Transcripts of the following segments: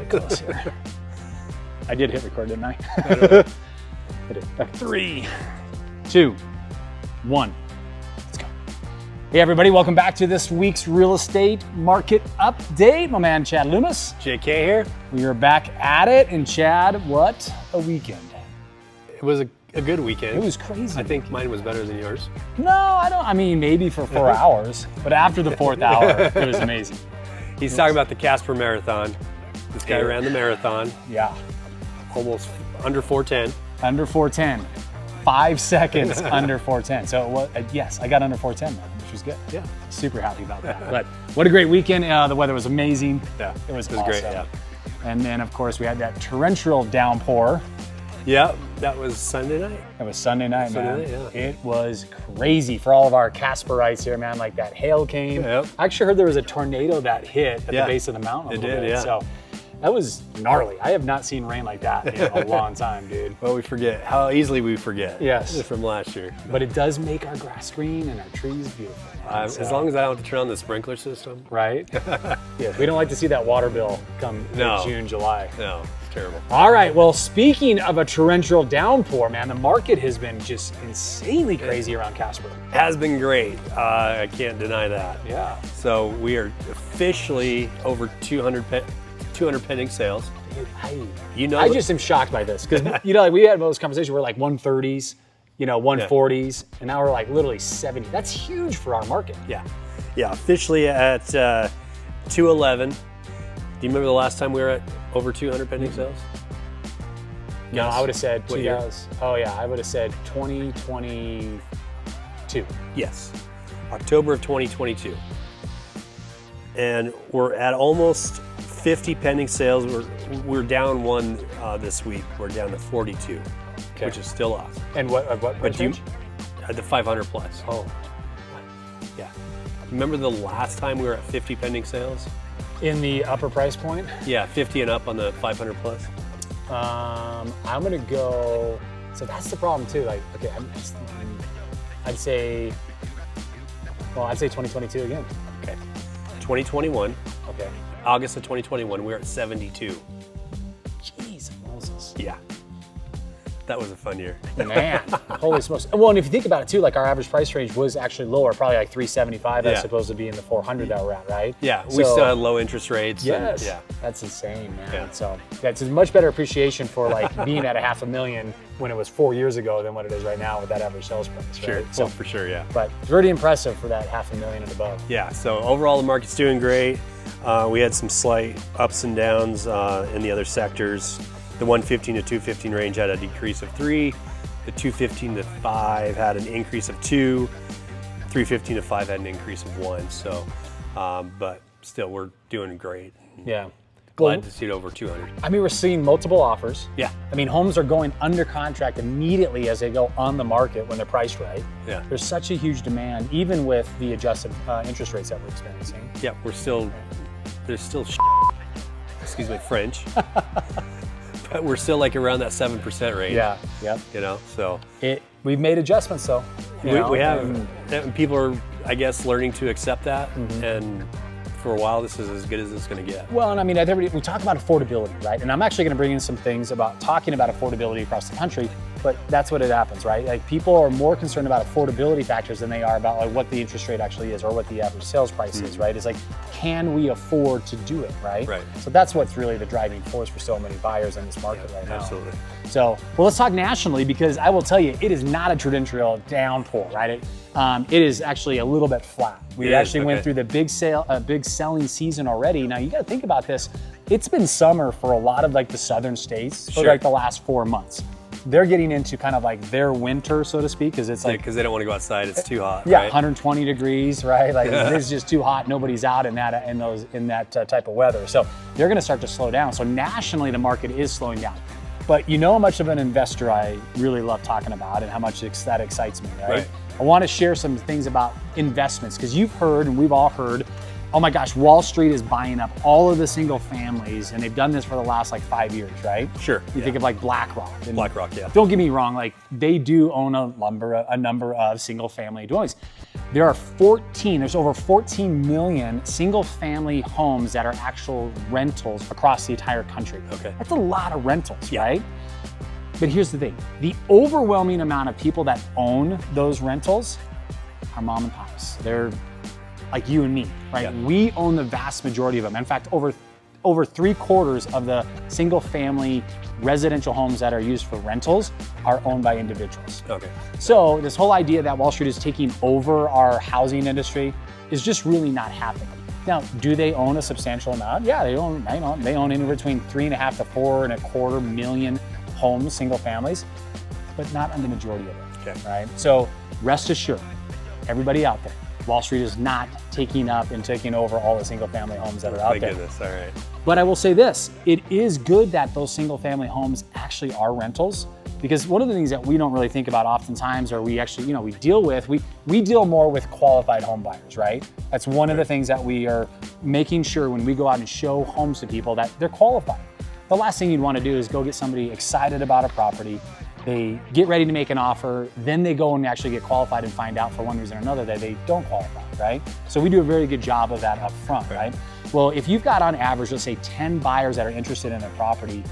bit close here. I did hit record, didn't I? I don't know. I did. Okay. 3, 2, 1. Let's go. Hey everybody, welcome back to this week's real estate market update. My man Chad Lummus. JK here. We are back at it, and Chad, what a weekend. It was a good weekend. It was crazy. I think mine was better than yours. No, I mean, maybe for 4 hours, but after the 4th hour, it was amazing. He's talking about the Casper Marathon. This guy ran the marathon, Yeah, almost under 4:10. under 4:10. 5 seconds under 4:10. So, it was, yes, I got under 4:10, which was good. Yeah. Super happy about that. But what a great weekend. The weather was amazing. Yeah, It was great. awesome. Yeah. And then, of course, we had that torrential downpour. Yeah, that was Sunday night. It was Sunday night, man. Sunday night, yeah. It was crazy for all of our Casperites here, man. Like that hail came. Yep. I actually heard there was a tornado that hit at the Yeah. base of the mountain a It little did, bit. yeah. So that was gnarly. I have not seen rain like that in a long time, dude. Well, we forget how easily we forget. Yes. From last year. But it does make our grass green and our trees beautiful. man. As long as I don't have to turn on the sprinkler system. Right? Yeah, we don't like to see that water bill come No. June, July. No, it's terrible. All right, well, speaking of a torrential downpour, man, the market has been just insanely crazy around Casper. Has been great. I can't deny that. Yeah. So we are officially over 200 pending sales. Dude, You know, I just am shocked by this because like we had most conversations we're like 130s, 140s, and now we're like literally 70. That's huge for our market. yeah, officially at 211. Do you remember the last time we were at over 200 pending sales? No, Yes. I would have said What year? 2000. Oh yeah, I would have said 2022. Yes, October of 2022. And we're at almost 50 pending sales. We're down one this week. We're down to 42, Okay. which is still awesome. And what But you percentage? at the 500 plus. Oh, Yeah. Remember the last time we were at 50 pending sales? in the upper price point, Yeah, 50 and up on the 500 plus. I'm gonna go. So that's the problem too. Like, okay, I'm just thinking. I'd say 2022 again. Okay. 2021, Okay. August of 2021, we were at 72. Jeez, Moses. Yeah. That was a fun year. Man, holy smokes. Well, and if you think about it too, like our average price range was actually lower, probably like 375 as Yeah. opposed to being the 400 that we're at, right? Yeah, we So- still had low interest rates. Yes. And, yeah. That's insane, man. Yeah. So that's a much better appreciation for like being at a $500,000 when it was 4 years ago than what it is right now with that average sales price. Sure. Right? So for sure, yeah. But it's pretty impressive for that $500,000 and above. Yeah, so overall the market's doing great. We had some slight ups and downs in the other sectors. The 115 to 215 range had a decrease of 3. The 215 to 5 had an increase of 2. 315 to 5 had an increase of 1. So, but still, we're doing great. Yeah. Glad to see it over 200. I mean, we're seeing multiple offers. Yeah, I mean, homes are going under contract immediately as they go on the market when they're priced right. yeah, There's such a huge demand, even with the adjusted interest rates that we're experiencing. yeah. There's still, excuse my French, but we're still like around that 7% range. Yeah, yep. So We've made adjustments though. we have, and people are, I guess, learning to accept that. And for a while, this is as good as it's going to get. Well, and I mean, we talk about affordability, right? And I'm actually going to bring in some things about talking about affordability across the country, but that's what it happens, right? Like people are more concerned about affordability factors than they are about like what the interest rate actually is or what the average sales price is, right? It's like, can we afford to do it, right? Right. So that's what's really the driving force for so many buyers in this market right now. Absolutely. So, well, let's talk nationally because I will tell you, it is not a traditional downpour, right? It is actually a little bit flat. We actually went through the big selling season already. Now you got to think about this. It's been summer for a lot of like the southern states for like the last 4 months. They're getting into kind of like their winter, so to speak, because it's like because they don't want to go outside. It's too hot. yeah, right? 120 degrees, right? Like it's just too hot. Nobody's out in that type of weather. So they're going to start to slow down. So nationally, the market is slowing down. But you know how much of an investor I really love talking about and how much that excites me, right? I want to share some things about investments because you've heard and we've all heard, oh my gosh, Wall Street is buying up all of the single families and they've done this for the last like 5 years, right? Sure. You think of like BlackRock. And BlackRock, yeah. Don't get me wrong, like they do own a number of single family dwellings. there's over 14 million single family homes that are actual rentals across the entire country. Okay. That's a lot of rentals, right? But here's the thing, the overwhelming amount of people that own those rentals are mom and pops. They're like you and me, right? Yeah. We own the vast majority of them. In fact, over 3/4 of the single family residential homes that are used for rentals are owned by individuals. Okay. So this whole idea that Wall Street is taking over our housing industry is just really not happening. Now, do they own a substantial amount? Yeah, they own anywhere between 3.5 to 4.25 million homes, single families, but not on the majority of it, Okay. right? So rest assured, everybody out there, Wall Street is not taking up and taking over all the single family homes that are out there. Thank goodness, all right. But I will say this, it is good that those single family homes actually are rentals, because one of the things that we don't really think about oftentimes, or we actually, we deal with, we deal more with qualified home buyers, right? That's one of the things that we are making sure when we go out and show homes to people that they're qualified. The last thing you'd want to do is go get somebody excited about a property, they get ready to make an offer, then they go and actually get qualified and find out for one reason or another that they don't qualify, right? So we do a very good job of that up front, right? Well, if you've got on average, let's say 10 buyers that are interested in a property,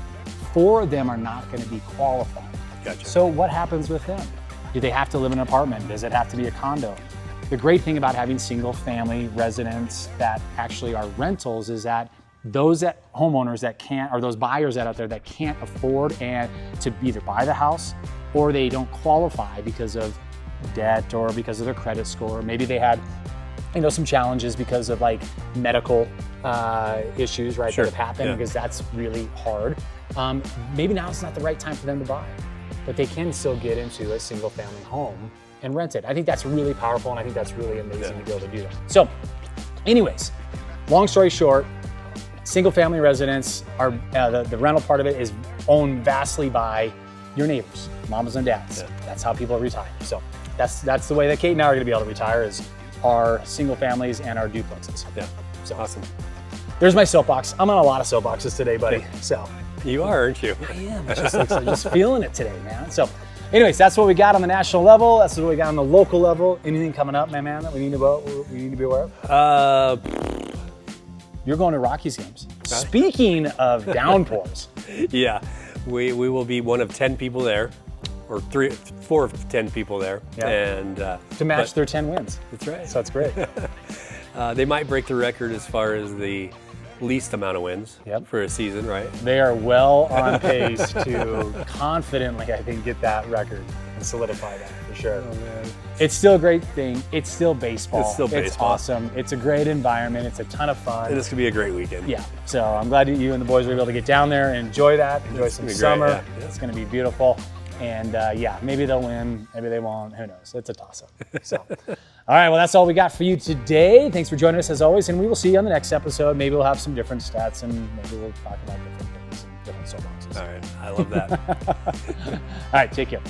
4 of them are not going to be qualified. Gotcha. So what happens with them? Do they have to live in an apartment? Does it have to be a condo? The great thing about having single family residents that actually are rentals is that those homeowners that can't, or those buyers that out there that can't afford and to either buy the house, or they don't qualify because of debt or because of their credit score. Maybe they had, some challenges because of like medical issues, right? Sure. That have happened, because that's really hard. Maybe now it's not the right time for them to buy, but they can still get into a single family home and rent it. I think that's really powerful, and I think that's really amazing to be able to do that. So anyways, long story short, single family residents are, the rental part of it is owned vastly by your neighbors, mamas and dads. Yeah. That's how people retire. So that's the way that Kate and I are gonna be able to retire, is our single families and our duplexes. Yeah, so awesome. There's my soapbox. I'm on a lot of soapboxes today, buddy. So you are, aren't you? I am. It's just feeling it today, man. So anyways, that's what we got on the national level. That's what we got on the local level. Anything coming up, my man, that we need to be aware of? You're going to Rockies games. Speaking of downpours. Yeah, we will be one of 10 people there, or 4 of 10 people there, and to match their 10 wins. That's right. So that's great. They might break the record as far as the least amount of wins for a season, right? They are well on pace to confidently, I think, get that record and solidify that for sure. Oh, man. It's still a great thing. It's still baseball. It's still baseball. It's awesome. It's a great environment. It's a ton of fun. And it's going to be a great weekend. Yeah. So I'm glad that you and the boys were able to get down there and enjoy that. Enjoy some summer. Yeah. It's going to be beautiful. And maybe they'll win. Maybe they won't. Who knows? It's a toss-up. So, all right. Well, that's all we got for you today. Thanks for joining us as always. And we will see you on the next episode. Maybe we'll have some different stats, and maybe we'll talk about different things and different soapboxes. All right. I love that. All right. Take care.